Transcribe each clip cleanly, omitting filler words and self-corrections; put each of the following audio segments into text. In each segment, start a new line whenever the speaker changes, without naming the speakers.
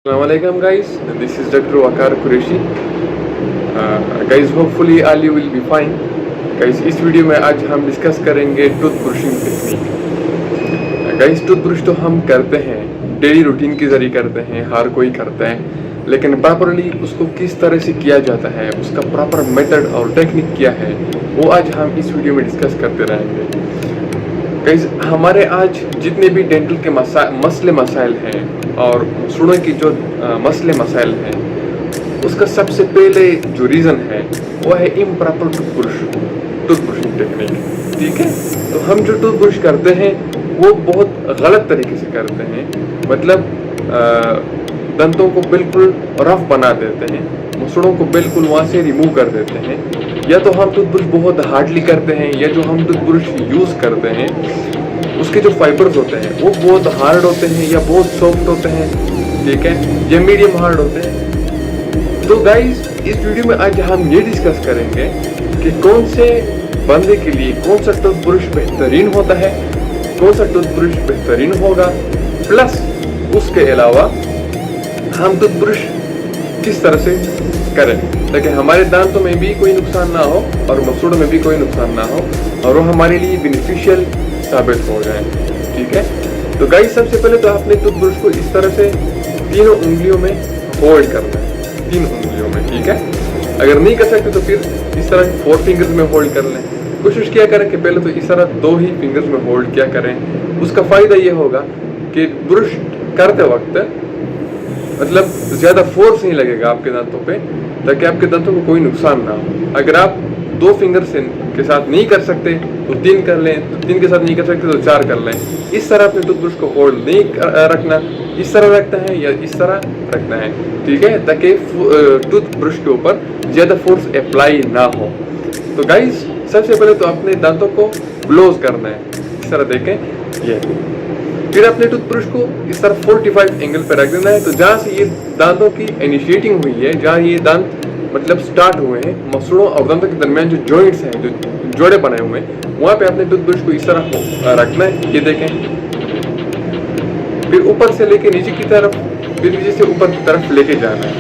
Assalamualaikum guys, this is Dr. Wakar Qureshi. Guys, hopefully all you will be fine. Guys, इस video में आज हम discuss करेंगे tooth brushing technique. Guys, tooth brush तो हम करते हैं, डेली रूटीन के जरिए करते हैं, हर कोई करता है, लेकिन प्रॉपरली उसको किस तरह से किया जाता है, उसका प्रॉपर मेथड और टेक्निक क्या है, वो आज हम इस वीडियो में डिस्कस करते रहेंगे। गाइस, हमारे आज जितने भी डेंटल के मसले मसाइल हैं और सुनने की जो मसले मसाइल हैं, उसका सबसे पहले जो रीज़न है वो है इम्प्रॉपर टूथ ब्रशिंग टेक्निक। ठीक है, तो हम जो टूथ ब्रश करते हैं वो बहुत गलत तरीके से करते हैं। मतलब दंतों को बिल्कुल रफ बना देते हैं, मसूड़ों को बिल्कुल वहाँ से रिमूव कर देते हैं, या तो हम टूथ ब्रश बहुत हार्डली करते हैं, या जो हम टूथ ब्रश यूज़ करते हैं उसके जो फाइबर्स होते हैं वो बहुत हार्ड होते हैं या बहुत सॉफ्ट होते हैं। ठीक है, या मीडियम हार्ड होते हैं। तो गाइस, इस वीडियो में आज हम ये डिस्कस करेंगे कि कौन से बंदे के लिए कौन सा टूथ ब्रश बेहतरीन होता है, कौन सा टूथ ब्रश बेहतरीन होगा, प्लस उसके अलावा हम टूथ ब्रश किस तरह से करें ताकि हमारे दांतों में भी कोई नुकसान ना हो और मसूड़ों में भी कोई नुकसान ना हो और वो हमारे लिए बेनिफिशियल साबित हो जाए। ठीक है, तो गाइस, सबसे पहले तो आपने टूथ ब्रश को इस तरह से तीनों उंगलियों में होल्ड करना है, 3 उंगलियों में। ठीक है, अगर नहीं कर सकते तो फिर इस तरह 4 फिंगर्स में होल्ड कर लें। कोशिश किया करें कि पहले तो इस तरह 2 ही फिंगर्स में होल्ड किया करें। उसका फ़ायदा ये होगा कि ब्रश करते वक्त मतलब ज़्यादा फोर्स नहीं लगेगा आपके दांतों पे, ताकि आपके दांतों को कोई नुकसान ना हो। अगर आप 2 फिंगर से के साथ नहीं कर सकते तो 3 कर लें, तो 3 के साथ नहीं कर सकते तो 4 कर लें। इस तरह अपने टूथ ब्रश को होल्ड नहीं रखना, इस तरह रखना है या इस तरह रखना है। ठीक है, ताकि टूथ ब्रश के ऊपर ज़्यादा फोर्स अप्लाई ना हो। तो गाइस, सबसे पहले तो अपने दांतों को क्लोज करना है, इस तरह देखें ये। फिर अपने टूथ ब्रश को इस तरह 45 एंगल पर रख देना है। तो जहाँ से ये दांतों की इनिशिएटिंग हुई है, जहाँ ये दांत मतलब स्टार्ट हुए हैं, मसूड़ों और दांतों के दरमियान जो जॉइंट्स हैं, जो जोड़े बने हुए हैं, वहाँ पे अपने टूथ ब्रश को इस तरह रखना है, ये देखें। फिर ऊपर से लेके नीचे की तरफ, फिर नीचे से ऊपर की तरफ लेके जाना है,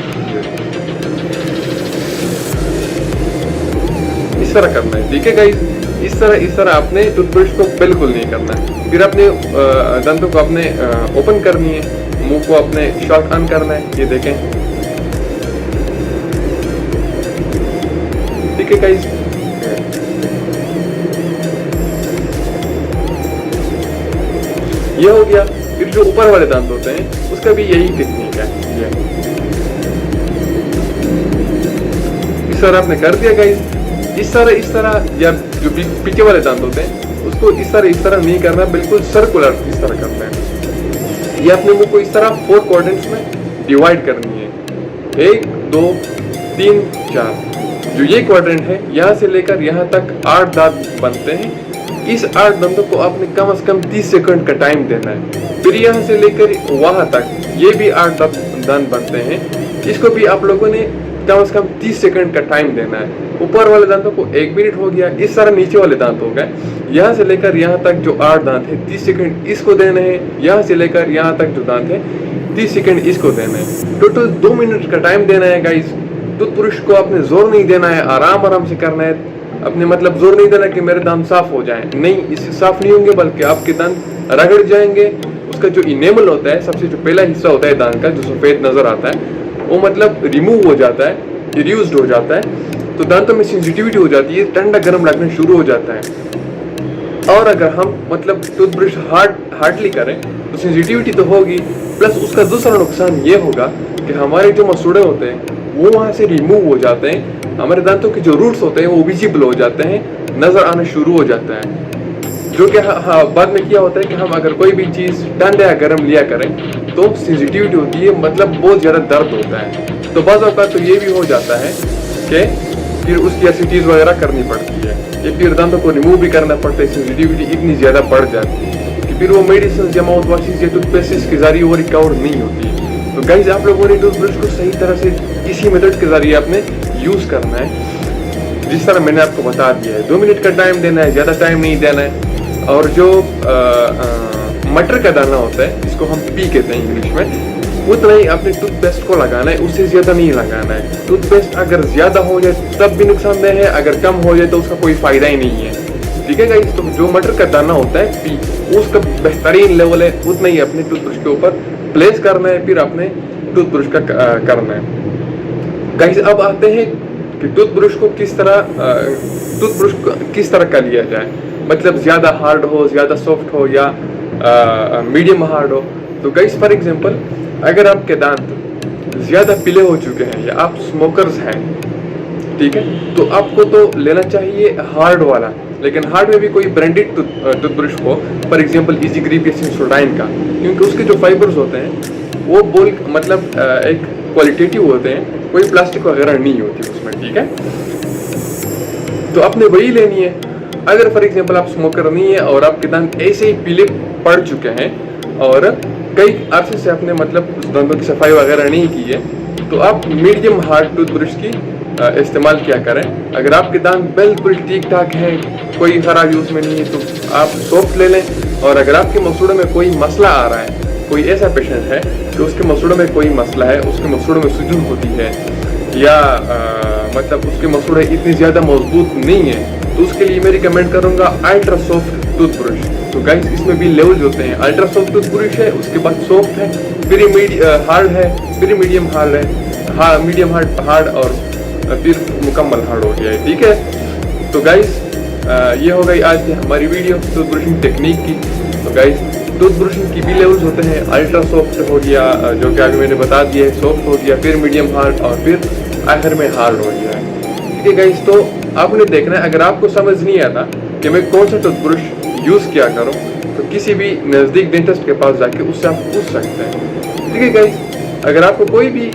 इस तरह करना है। ठीक है गाइस, इस तरह अपने टूथब्रश को बिल्कुल नहीं करना है। फिर अपने दांतों को अपने ओपन करनी है, मुंह को अपने शॉर्ट ऑन करना है, ये देखें। ठीक है गाइस, ये हो गया। फिर जो ऊपर वाले दांत होते हैं उसका भी यही टेक्निक है। ये इस तरह आपने कर दिया गाइस। इस तरह या जो पीछे वाले दांत होते हैं उसको इस तरह नहीं करना, बिल्कुल सर्कुलर इस तरह करना है। ये अपने मुंह को इस तरह 4 क्वाड्रेंट्स में डिवाइड करनी है, 1 2 3 4। जो ये क्वाड्रेंट है, यहाँ से लेकर यहाँ तक 8 दांत बनते हैं। इस 8 दांतों को आपने कम से कम 30 सेकंड का टाइम देना है। फिर यहाँ से लेकर वहाँ तक ये भी 8 दांत बनते हैं, इसको भी आप लोगों ने कम से कम 30 सेकंड का टाइम देना है। ऊपर वाले दांतों को 1 मिनट हो गया, इस तरह नीचे वाले दांत हो गए। यहाँ से लेकर यहाँ तक जो 8 दांत है 30 सेकंड इसको देने हैं, यहाँ से लेकर यहाँ तक जो दांत है 30 सेकंड इसको देना है। टोटल 2 मिनट का टाइम देना है गाइस। टूथब्रश को आपने जोर नहीं देना है, आराम से करना है। अपने मतलब जोर नहीं देना कि मेरे दांत साफ हो जाएं, नहीं, इससे साफ नहीं होंगे बल्कि आपके दांत रगड़ जाएंगे। उसका जो इनेमल होता है, सबसे जो पहला हिस्सा होता है दांत का, जो सफेद नजर आता है, वो मतलब रिमूव हो जाता है, रिड्यूस्ड हो जाता है। तो दांतों में सेंसिटिविटी हो जाती है, ठंडा गर्म लगना शुरू हो जाता है। और अगर हम मतलब टूथब्रश हार्डली करें तो सेंसिटिविटी तो होगी, प्लस उसका दूसरा नुकसान ये होगा कि हमारे जो मसूड़े होते हैं वो वहाँ से रिमूव हो जाते हैं। हमारे दांतों के जो रूट्स होते हैं वो विजिबल हो जाते हैं, नजर आना शुरू हो जाता है। जो कि बाद में क्या होता है कि हम अगर कोई भी चीज़ ठंडा या गर्म लिया करें तो सेंसिटिविटी होती है, मतलब बहुत ज़्यादा दर्द होता है। तो बाज़ औक़ात तो ये भी हो जाता है कि फिर उसकी एसिटीज़ वगैरह करनी पड़ती है, या फिर दांतों को रिमूव भी करना पड़ता है। सेंसिटिविटी इतनी ज़्यादा बढ़ जाती है कि फिर वो मेडिसिन या माउथ वॉशेस या टूथपेस्ट के जरिए वो रिकवर नहीं होती। तो गाइस, आप लोगों ने टूथब्रश को सही तरह से इसी मेथड के जरिए आपने यूज़ करना है, जिस तरह मैंने आपको बता दिया है। 2 मिनट का टाइम देना है, ज़्यादा टाइम नहीं देना है। और जो मटर का दाना होता है, इसको हम पी कहते हैं इंग्लिश में, उतना ही अपने टूथपेस्ट को लगाना है, उससे ज्यादा नहीं लगाना है। टूथपेस्ट अगर ज्यादा हो जाए तब भी नुकसानदेह है, अगर कम हो जाए तो उसका कोई फायदा ही नहीं है। ठीक है गाइस, तो जो मटर का दाना होता है पी, उसका बेहतरीन लेवल है, उतना ही अपने टूथब्रश के ऊपर प्लेस करना है, फिर अपने टूथब्रश का करना है। गाइस अब आते हैं कि टूथब्रश को किस तरह का लिया जाए, मतलब ज्यादा हार्ड हो, ज्यादा सॉफ्ट हो या मीडियम हार्ड हो। तो गाइस फॉर एग्जांपल, अगर आपके दांत ज्यादा पीले हो चुके हैं या आप स्मोकर्स हैं, ठीक है, तो आपको तो लेना चाहिए हार्ड वाला, लेकिन हार्ड में भी कोई ब्रांडेड टूथब्रश हो, फॉर एग्जांपल इजी ग्रिप या सेंसोडाइन का, क्योंकि उसके जो फाइबर्स होते हैं वो मतलब एक क्वालिटेटिव होते हैं, कोई प्लास्टिक वगैरह नहीं होती उसमें। ठीक है, तो आपने वही लेनी है। अगर फॉर एग्जांपल आप स्मोकर नहीं है और आपके दांत ऐसे ही पीले पड़ चुके हैं और कई अरसे से आपने मतलब दांतों की सफाई वगैरह नहीं की है, तो आप मीडियम हार्ड टूथब्रश की इस्तेमाल किया करें। अगर आपके दांत बिल्कुल ठीक ठाक है, कोई खराबी उसमें नहीं है, तो आप सॉफ्ट ले लें। और अगर आपके मसूड़ों में कोई मसला आ रहा है, कोई ऐसा पेशेंट है कि उसके मसूड़ों में कोई मसला है, उसके मसूड़ों में सूजन होती है या मतलब उसके मसूड़े इतनी ज़्यादा मजबूत नहीं है, तो उसके लिए मैं रिकमेंड करूँगा अल्ट्रा सॉफ्ट टूथब्रश। तो गाइस इसमें भी लेवल्स होते हैं, अल्ट्रा सॉफ्ट टूथब्रश है, उसके बाद सॉफ्ट है, फिर हार्ड है, फिर मीडियम हार्ड है, मीडियम हार्ड और फिर मुकम्मल हार्ड हो गया है। ठीक है, तो गाइस ये हो गई आज की हमारी वीडियो टूथब्रशिंग टेक्निक की। तो गाइस टूथब्रशिंग की भी लेवल्स होते हैं, अल्ट्रा सॉफ्ट हो गया जो कि अभी मैंने बता दिया है, सॉफ्ट हो गया, फिर मीडियम हार्ड और फिर आखिर में हार्ड हो गया है। ठीक है गाइस, तो आपने देखना है, अगर आपको समझ नहीं आता कि मैं कौन सा टूथब्रश यूज़ किया करूँ, तो किसी भी नज़दीक डेंटिस्ट के पास जाके उससे आप पूछ सकते हैं। ठीक है गाइस, अगर आपको कोई भी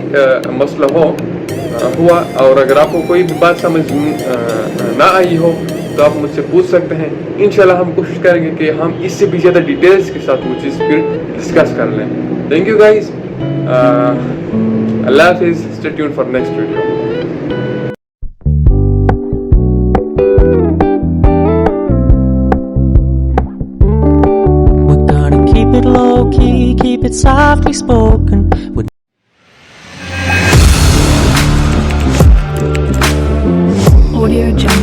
मसला हुआ और अगर आपको कोई भी बात समझ ना आई हो, तो आप मुझसे पूछ सकते हैं। इंशाल्लाह हम कोशिश करेंगे कि हम इससे भी ज़्यादा डिटेल्स के साथ वो चीज़ फिर डिस्कस कर लें। थैंक यू गाइस, अल्लाह हाफिज़, stay tuned for next video.
Keep it low key, keep it softly spoken. Audio Jungle.